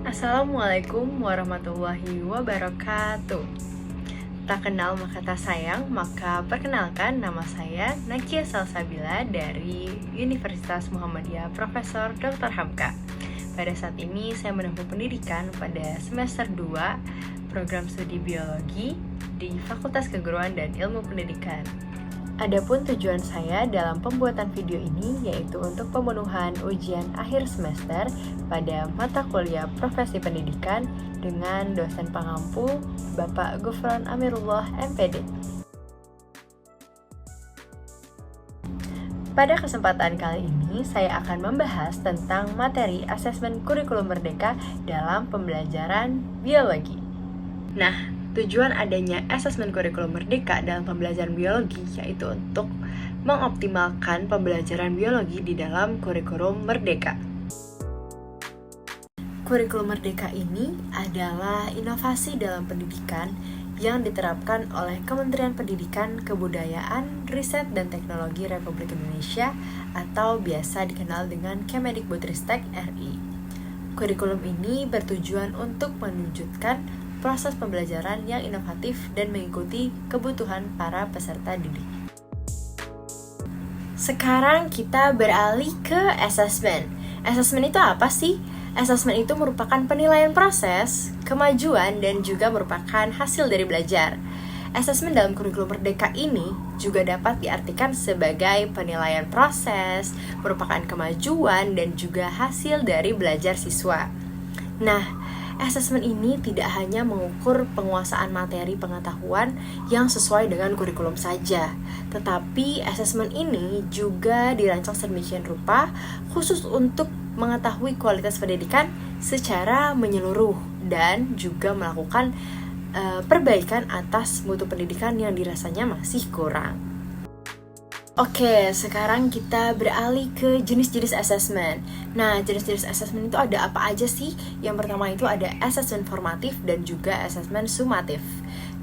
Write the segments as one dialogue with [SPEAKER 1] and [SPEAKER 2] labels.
[SPEAKER 1] Assalamualaikum warahmatullahi wabarakatuh. Tak kenal maka tak sayang, maka perkenalkan nama saya Nakia Salsabila dari Universitas Muhammadiyah Profesor Dr. Hamka. Pada saat ini saya menempuh pendidikan pada semester 2 program studi biologi di Fakultas Keguruan dan Ilmu Pendidikan. Adapun tujuan saya dalam pembuatan video ini yaitu untuk pemenuhan ujian akhir semester pada mata kuliah Profesi Pendidikan dengan dosen pengampu Bapak Gufron Amirullah MPD. Pada kesempatan kali ini, saya akan membahas tentang materi asesmen kurikulum merdeka dalam pembelajaran biologi. Nah, tujuan adanya asesmen kurikulum merdeka dalam pembelajaran biologi yaitu untuk mengoptimalkan pembelajaran biologi di dalam kurikulum merdeka. Kurikulum merdeka ini adalah inovasi dalam pendidikan yang diterapkan oleh Kementerian Pendidikan, Kebudayaan, Riset dan Teknologi Republik Indonesia atau biasa dikenal dengan Kemendikbudristek RI. Kurikulum ini bertujuan untuk menunjukkan proses pembelajaran yang inovatif dan mengikuti kebutuhan para peserta didik. Sekarang kita beralih ke asesmen. Asesmen itu apa sih? Asesmen itu merupakan penilaian proses, kemajuan, dan juga merupakan hasil dari belajar. Asesmen dalam kurikulum merdeka ini juga dapat diartikan sebagai penilaian proses, merupakan kemajuan, dan juga hasil dari belajar siswa. Nah, asesmen ini tidak hanya mengukur penguasaan materi pengetahuan yang sesuai dengan kurikulum saja, tetapi asesmen ini juga dirancang sedemikian rupa khusus untuk mengetahui kualitas pendidikan secara menyeluruh dan juga melakukan perbaikan atas mutu pendidikan yang dirasanya masih kurang. Oke, sekarang kita beralih ke jenis-jenis asesmen. Nah, jenis-jenis asesmen itu ada apa aja sih? Yang pertama itu ada asesmen formatif dan juga asesmen sumatif.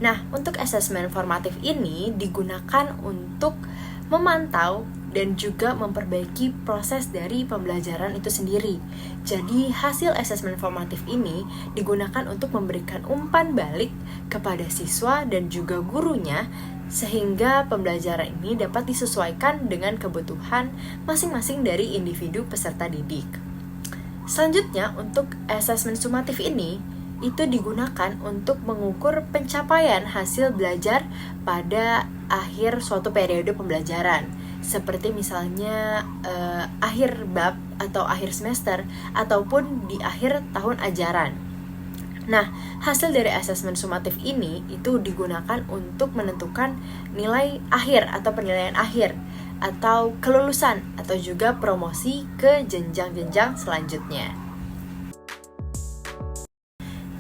[SPEAKER 1] Nah, untuk asesmen formatif ini digunakan untuk memantau dan juga memperbaiki proses dari pembelajaran itu sendiri. Jadi, hasil asesmen formatif ini digunakan untuk memberikan umpan balik kepada siswa dan juga gurunya sehingga pembelajaran ini dapat disesuaikan dengan kebutuhan masing-masing dari individu peserta didik. Selanjutnya, untuk asesmen sumatif ini itu digunakan untuk mengukur pencapaian hasil belajar pada akhir suatu periode pembelajaran, seperti misalnya akhir bab atau akhir semester ataupun di akhir tahun ajaran. Nah, hasil dari asesmen sumatif ini itu digunakan untuk menentukan nilai akhir atau penilaian akhir atau kelulusan atau juga promosi ke jenjang-jenjang selanjutnya.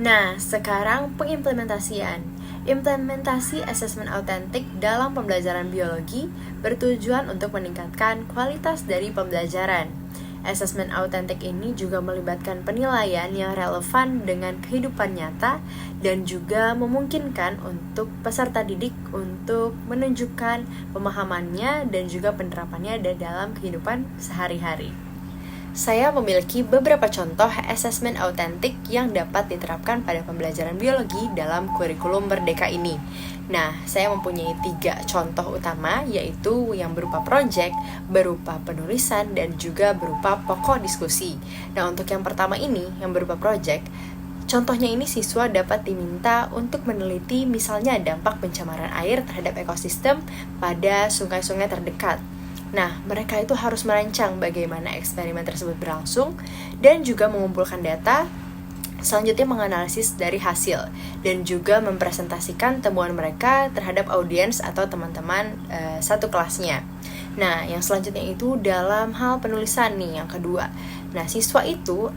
[SPEAKER 1] Nah, sekarang pengimplementasian. Implementasi asesmen autentik dalam pembelajaran biologi bertujuan untuk meningkatkan kualitas dari pembelajaran. Asesmen autentik ini juga melibatkan penilaian yang relevan dengan kehidupan nyata dan juga memungkinkan untuk peserta didik untuk menunjukkan pemahamannya dan juga penerapannya dalam kehidupan sehari-hari. Saya memiliki beberapa contoh asesmen autentik yang dapat diterapkan pada pembelajaran biologi dalam kurikulum merdeka ini. Nah, saya mempunyai 3 contoh utama, yaitu yang berupa proyek, berupa penulisan, dan juga berupa pokok diskusi. Nah, untuk yang pertama ini, yang berupa proyek, contohnya ini siswa dapat diminta untuk meneliti misalnya dampak pencemaran air terhadap ekosistem pada sungai-sungai terdekat. Nah, mereka itu harus merancang bagaimana eksperimen tersebut berlangsung dan juga mengumpulkan data, selanjutnya menganalisis dari hasil dan juga mempresentasikan temuan mereka terhadap audiens atau teman-teman satu kelasnya. Nah, yang selanjutnya itu dalam hal penulisan nih, yang kedua. Nah, siswa itu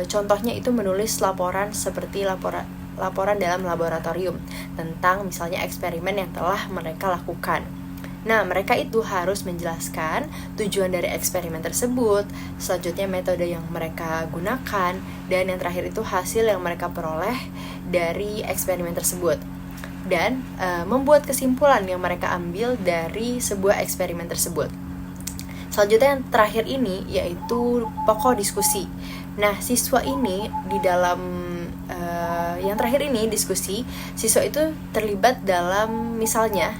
[SPEAKER 1] contohnya itu menulis laporan seperti laporan dalam laboratorium tentang misalnya eksperimen yang telah mereka lakukan. Nah, mereka itu harus menjelaskan tujuan dari eksperimen tersebut, selanjutnya metode yang mereka gunakan, dan yang terakhir itu hasil yang mereka peroleh dari eksperimen tersebut. Dan membuat kesimpulan yang mereka ambil dari sebuah eksperimen tersebut. Selanjutnya yang terakhir ini yaitu pokok diskusi. Nah, siswa ini di dalam yang terakhir ini diskusi, siswa itu terlibat dalam misalnya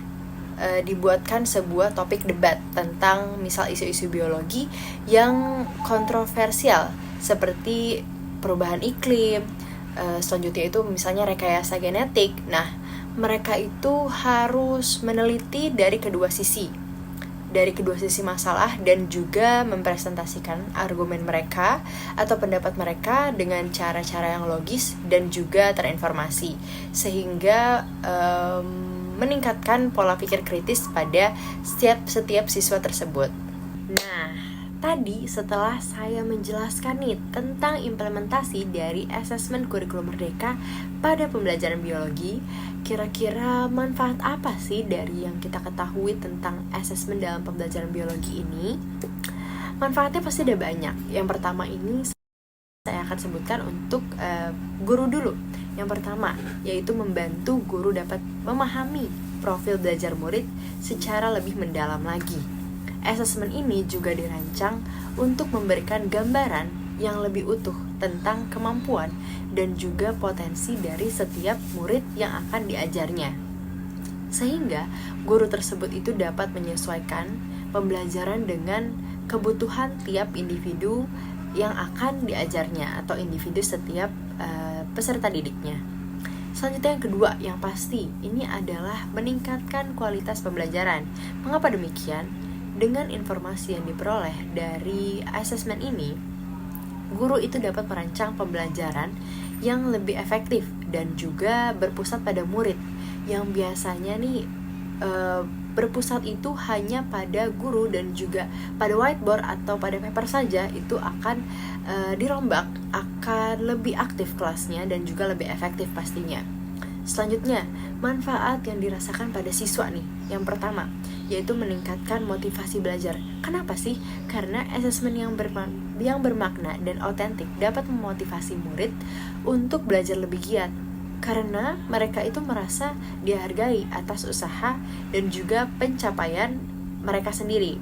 [SPEAKER 1] dibuatkan sebuah topik debat tentang misal isu-isu biologi yang kontroversial seperti perubahan iklim, selanjutnya itu misalnya rekayasa genetik. Nah, mereka itu harus meneliti dari kedua sisi masalah dan juga mempresentasikan argumen mereka atau pendapat mereka dengan cara-cara yang logis dan juga terinformasi sehingga meningkatkan pola pikir kritis pada setiap siswa tersebut. Nah, tadi setelah saya menjelaskan nih tentang implementasi dari asesmen kurikulum merdeka pada pembelajaran biologi, kira-kira manfaat apa sih dari yang kita ketahui tentang asesmen dalam pembelajaran biologi ini? Manfaatnya pasti ada banyak. Yang pertama ini saya akan sebutkan untuk guru dulu. Yang pertama, yaitu membantu guru dapat memahami profil belajar murid secara lebih mendalam lagi. Asesmen ini juga dirancang untuk memberikan gambaran yang lebih utuh tentang kemampuan dan juga potensi dari setiap murid yang akan diajarnya. Sehingga guru tersebut itu dapat menyesuaikan pembelajaran dengan kebutuhan tiap individu yang akan diajarnya atau individu setiap peserta didiknya. Selanjutnya yang kedua, yang pasti ini adalah meningkatkan kualitas pembelajaran. Mengapa demikian? Dengan informasi yang diperoleh dari asesmen ini, guru itu dapat merancang pembelajaran yang lebih efektif dan juga berpusat pada murid yang biasanya nih berpusat itu hanya pada guru dan juga pada whiteboard atau pada paper saja, itu akan dirombak, akan lebih aktif kelasnya dan juga lebih efektif pastinya. Selanjutnya, manfaat yang dirasakan pada siswa nih. Yang pertama, yaitu meningkatkan motivasi belajar. Kenapa sih? Karena asesmen yang bermakna dan otentik dapat memotivasi murid untuk belajar lebih giat. Karena mereka itu merasa dihargai atas usaha dan juga pencapaian mereka sendiri.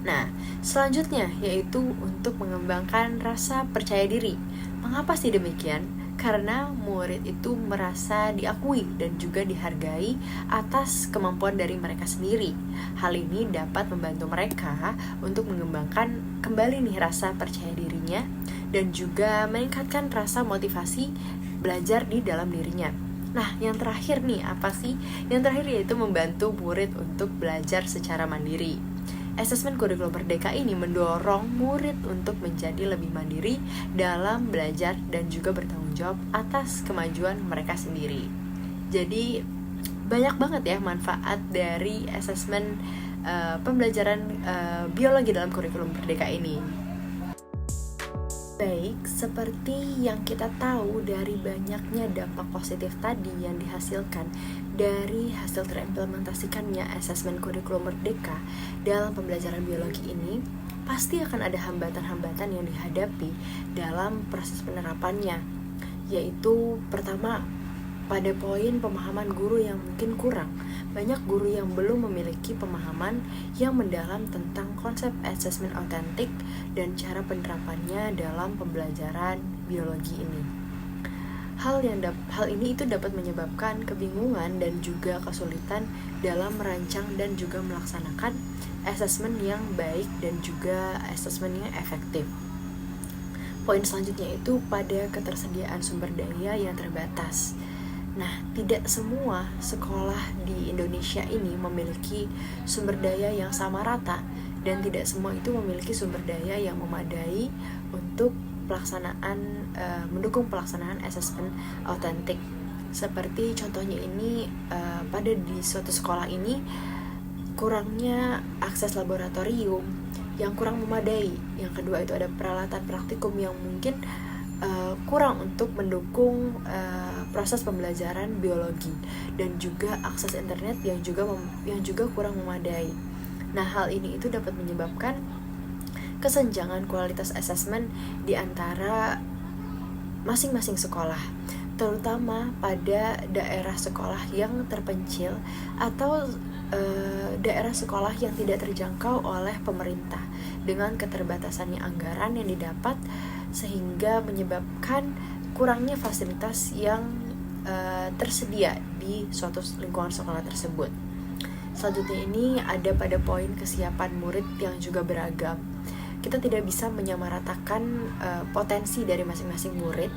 [SPEAKER 1] Nah, selanjutnya yaitu untuk mengembangkan rasa percaya diri. Mengapa sih demikian? Karena murid itu merasa diakui dan juga dihargai atas kemampuan dari mereka sendiri. Hal ini dapat membantu mereka untuk mengembangkan kembali nih rasa percaya dirinya dan juga meningkatkan rasa motivasi belajar di dalam dirinya. Nah, yang terakhir nih apa sih? Yang terakhir yaitu membantu murid untuk belajar secara mandiri. Asesmen kurikulum merdeka ini mendorong murid untuk menjadi lebih mandiri dalam belajar dan juga bertanggung jawab atas kemajuan mereka sendiri. Jadi banyak banget ya manfaat dari asesmen pembelajaran biologi dalam kurikulum merdeka ini. Baik, seperti yang kita tahu dari banyaknya dampak positif tadi yang dihasilkan dari hasil terimplementasikannya asesmen kurikulum merdeka dalam pembelajaran biologi ini, pasti akan ada hambatan-hambatan yang dihadapi dalam proses penerapannya, yaitu pertama, pada poin pemahaman guru yang mungkin kurang. Banyak guru yang belum memiliki pemahaman yang mendalam tentang konsep asesmen otentik dan cara penerapannya dalam pembelajaran biologi ini. Hal ini itu dapat menyebabkan kebingungan dan juga kesulitan dalam merancang dan juga melaksanakan asesmen yang baik dan juga asesmen yang efektif. Poin selanjutnya itu pada ketersediaan sumber daya yang terbatas. Nah, tidak semua sekolah di Indonesia ini memiliki sumber daya yang sama rata dan tidak semua itu memiliki sumber daya yang memadai untuk mendukung pelaksanaan asesmen otentik. Seperti contohnya ini pada di suatu sekolah ini kurangnya akses laboratorium yang kurang memadai. Yang kedua itu ada peralatan praktikum yang mungkin kurang untuk mendukung proses pembelajaran biologi dan juga akses internet yang juga kurang memadai. Nah, hal ini itu dapat menyebabkan kesenjangan kualitas asesmen di antara masing-masing sekolah, terutama pada daerah sekolah yang terpencil atau daerah sekolah yang tidak terjangkau oleh pemerintah dengan keterbatasannya anggaran yang didapat, sehingga menyebabkan kurangnya fasilitas yang tersedia di suatu lingkungan sekolah tersebut. Selanjutnya ini ada pada poin kesiapan murid yang juga beragam. Kita tidak bisa menyamaratakan potensi dari masing-masing murid.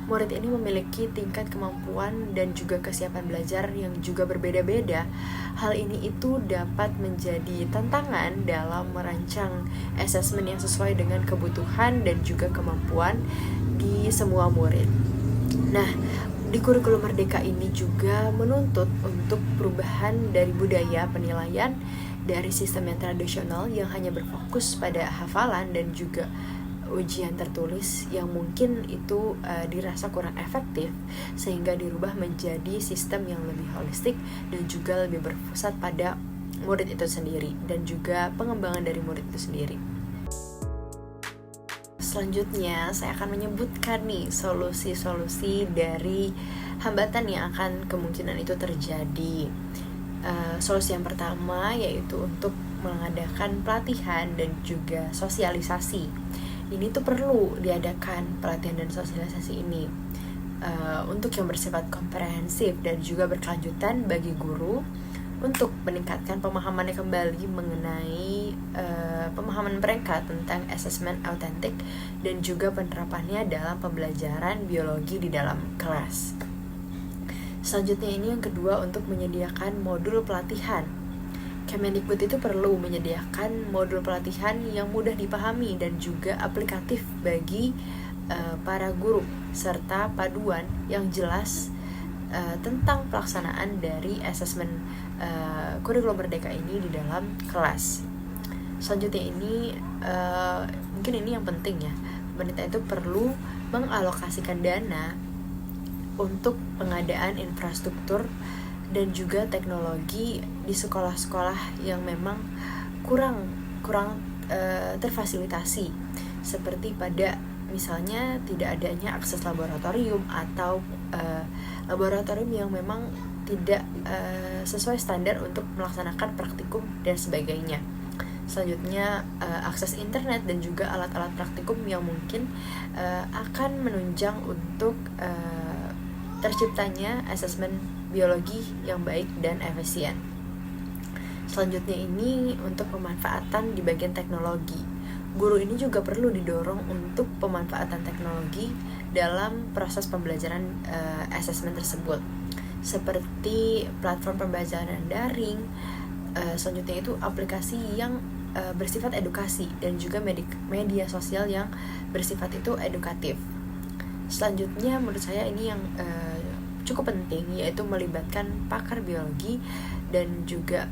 [SPEAKER 1] Murid ini memiliki tingkat kemampuan dan juga kesiapan belajar yang juga berbeda-beda. Hal ini itu dapat menjadi tantangan dalam merancang asesmen yang sesuai dengan kebutuhan dan juga kemampuan di semua murid. Nah, di kurikulum Merdeka ini juga menuntut untuk perubahan dari budaya penilaian dari sistem yang tradisional yang hanya berfokus pada hafalan dan juga ujian tertulis yang mungkin itu dirasa kurang efektif, sehingga dirubah menjadi sistem yang lebih holistik dan juga lebih berpusat pada murid itu sendiri dan juga pengembangan dari murid itu sendiri. Selanjutnya saya akan menyebutkan nih solusi-solusi dari hambatan yang akan kemungkinan itu terjadi. Solusi yang pertama yaitu untuk mengadakan pelatihan dan juga sosialisasi. Ini tuh perlu diadakan pelatihan dan sosialisasi ini untuk yang bersifat komprehensif dan juga berkelanjutan bagi guru, untuk meningkatkan pemahamannya kembali mengenai pemahaman mereka tentang asesmen autentik dan juga penerapannya dalam pembelajaran biologi di dalam kelas. Selanjutnya ini yang kedua, untuk menyediakan modul pelatihan. Kemendikbud itu perlu menyediakan modul pelatihan yang mudah dipahami dan juga aplikatif bagi para guru, serta paduan yang jelas tentang pelaksanaan dari asesmen kurikulum Merdeka ini di dalam kelas. Selanjutnya ini mungkin ini yang penting ya, pemerintah itu perlu mengalokasikan dana untuk pengadaan infrastruktur dan juga teknologi di sekolah-sekolah yang memang kurang terfasilitasi, seperti pada misalnya tidak adanya akses laboratorium atau laboratorium yang memang tidak sesuai standar untuk melaksanakan praktikum dan sebagainya. Selanjutnya akses internet dan juga alat-alat praktikum yang mungkin akan menunjang untuk terciptanya asesmen biologi yang baik dan efisien. Selanjutnya ini untuk pemanfaatan di bagian teknologi. Guru ini juga perlu didorong untuk pemanfaatan teknologi dalam proses pembelajaran asesmen tersebut, seperti platform pembelajaran daring. Selanjutnya itu aplikasi yang bersifat edukasi dan juga media sosial yang bersifat itu edukatif. Selanjutnya menurut saya ini yang cukup penting, yaitu melibatkan pakar biologi dan juga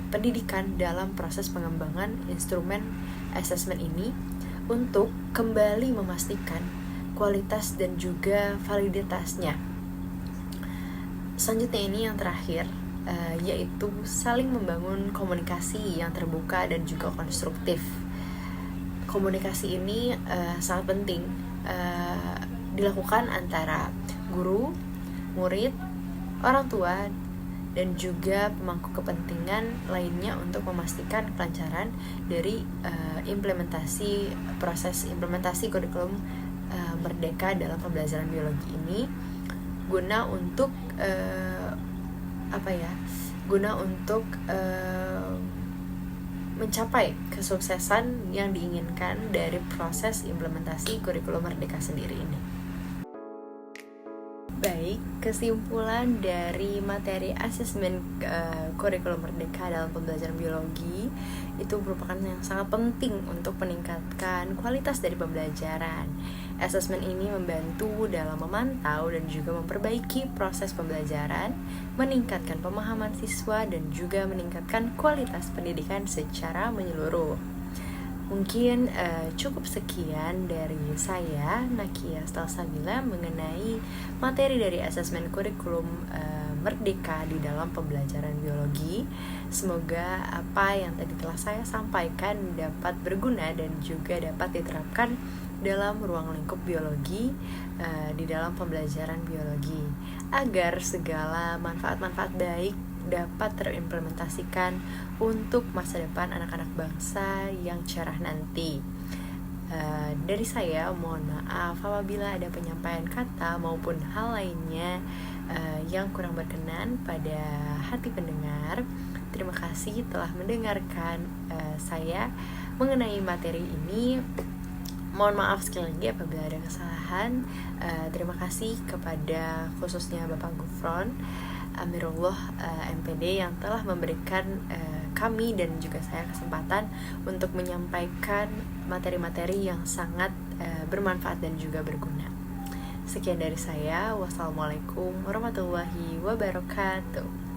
[SPEAKER 1] pendidikan dalam proses pengembangan instrumen asesmen ini untuk kembali memastikan kualitas dan juga validitasnya. Selanjutnya ini yang terakhir, yaitu saling membangun komunikasi yang terbuka dan juga konstruktif. Komunikasi ini sangat penting dilakukan antara guru, murid, orang tua, dan juga pemangku kepentingan lainnya untuk memastikan kelancaran dari proses implementasi kurikulum Merdeka dalam pembelajaran biologi ini, guna untuk mencapai kesuksesan yang diinginkan dari proses implementasi kurikulum Merdeka sendiri ini. Baik, kesimpulan dari materi asesmen kurikulum Merdeka dalam pembelajaran biologi itu merupakan yang sangat penting untuk meningkatkan kualitas dari pembelajaran. Asesmen ini membantu dalam memantau dan juga memperbaiki proses pembelajaran, meningkatkan pemahaman siswa, dan juga meningkatkan kualitas pendidikan secara menyeluruh. Mungkin cukup sekian dari saya, Nakia Stalsabila, mengenai materi dari asesmen kurikulum Merdeka di dalam pembelajaran biologi. Semoga apa yang tadi telah saya sampaikan dapat berguna dan juga dapat diterapkan dalam ruang lingkup biologi di dalam pembelajaran biologi, agar segala manfaat-manfaat baik dapat terimplementasikan untuk masa depan anak-anak bangsa yang cerah nanti. Dari saya mohon maaf apabila ada penyampaian kata maupun hal lainnya yang kurang berkenan pada hati pendengar. Terima kasih telah mendengarkan saya mengenai materi ini. Mohon maaf sekali lagi apabila ada kesalahan. Terima kasih kepada khususnya Bapak Gufron Amirullah MPD yang telah memberikan kami dan juga saya kesempatan untuk menyampaikan materi-materi yang sangat bermanfaat dan juga berguna. Sekian dari saya. Wassalamualaikum warahmatullahi wabarakatuh.